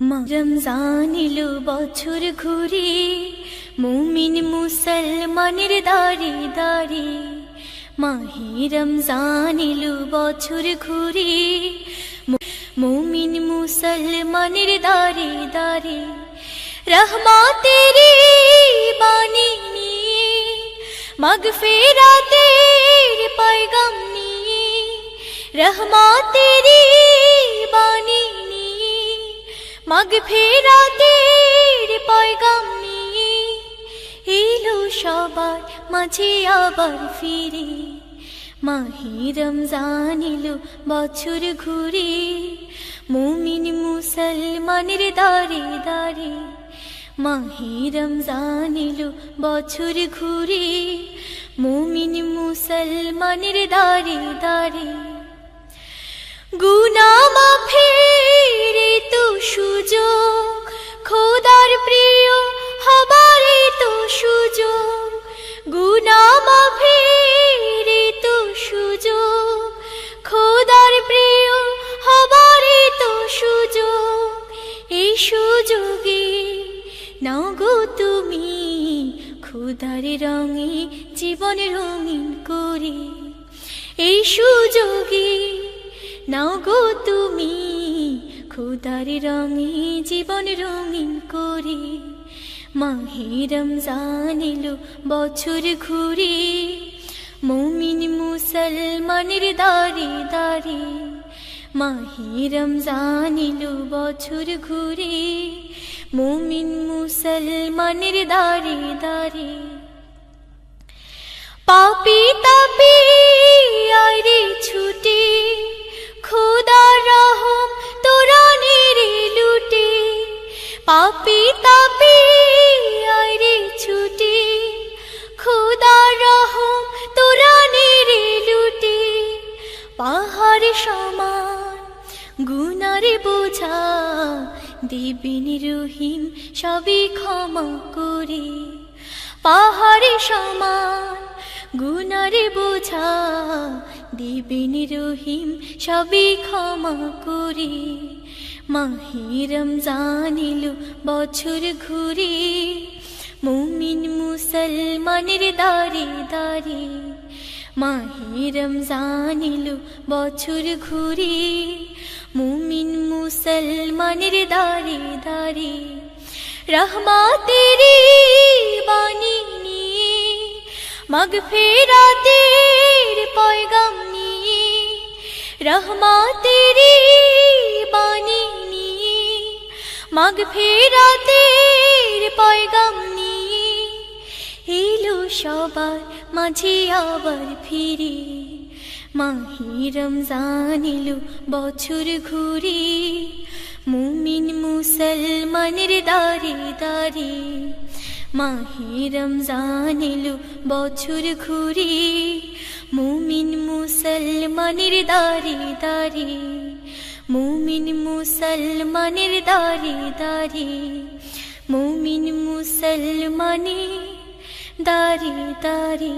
রমজান এলো বছর ঘুরে, মুমিন মুসলমানের দাঁড়ে দাঁড়ে। মাহে রমজান এলো বছর ঘুরে, মুমিন মুসলমানের দাঁড়ে দাঁড়ে। রহমতেরি বাণী নিয়ে, মাগফিরাতের পয়গাম নিয়ে, রহমতেরি বাণী নিয়ে, মাগফিরাতের পয়গাম নিয়ে এলো সবার মাঝে আবার ফিরে। মাহে রমজান এলো বছর ঘুরে, মুমিন মুসলমানের দাঁড়ে দাঁড়ে। মাহে রমজান এলো বছর ঘুরে, মুমিন মুসলমানের দাঁড়ে দাঁড়ে। গুনাহ মাফের তো সুযোগ, খোদার প্রিয় হবার তো সুযোগ। গুনাহ মাফের তো সুযোগ, খোদার প্রিয় হবার তো সুযোগ। এই সুযোগে নাও গো তুমি খোদার রঙে জীবন রঙিন করে। এই সুযোগে নাও গো তুমি খোদার রঙে জীবন রঙিন করে। মাহে রমজান এলো বছর ঘুরে, মুমিন মুসলমানের দাঁড়ে দাঁড়ে। মাহে রমজান এলো বছর ঘুরে, মুমিন মুসলমানের দাঁড়ে দাঁড়ে। পাপী তাপী আয় রে ছুটে, খোদার রহম তোরা নেড়ে লুটে। পাপী তাপী আয় রে ছুটে, খোদার রহম তোরা নেড়ে লুটে। পাহাড় সমান গুনার বোঝা দিবেন রহিম সবই ক্ষমা করে। পাহাড় সমান গুনার বোঝা দিবেন রহিম সবই ক্ষমা করে। মাহে রমজান এলো বছর ঘুরে, মুমিন মুসলমানের দাঁড়ে দাঁড়ে। মাহে রমজান এলো বছর ঘুরে, মুমিন মুসলমানের দাঁড়ে দাঁড়ে। রহমতেরি বাণী নিয়ে, মাগফিরাতের পয়গাম নিয়ে, রহমতেরি বাণী নিয়ে, মাগফিরাতের পয়গাম নিয়ে এলো সবার মাঝে আবার ফিরে। মাহে রমজান এলো বছর ঘুরে, মুমিন মুসলমানের দাঁড়ে দাঁড়ে। মাহে রমজান এলো বছর ঘুরে, মুমিন মুসলমানের দাঁড়ে দাঁড়ে। মুমিন মুসলমানের দাঁড়ে দাঁড়ে। মুমিন মুসলমানের দাঁড়ে দাঁড়ে।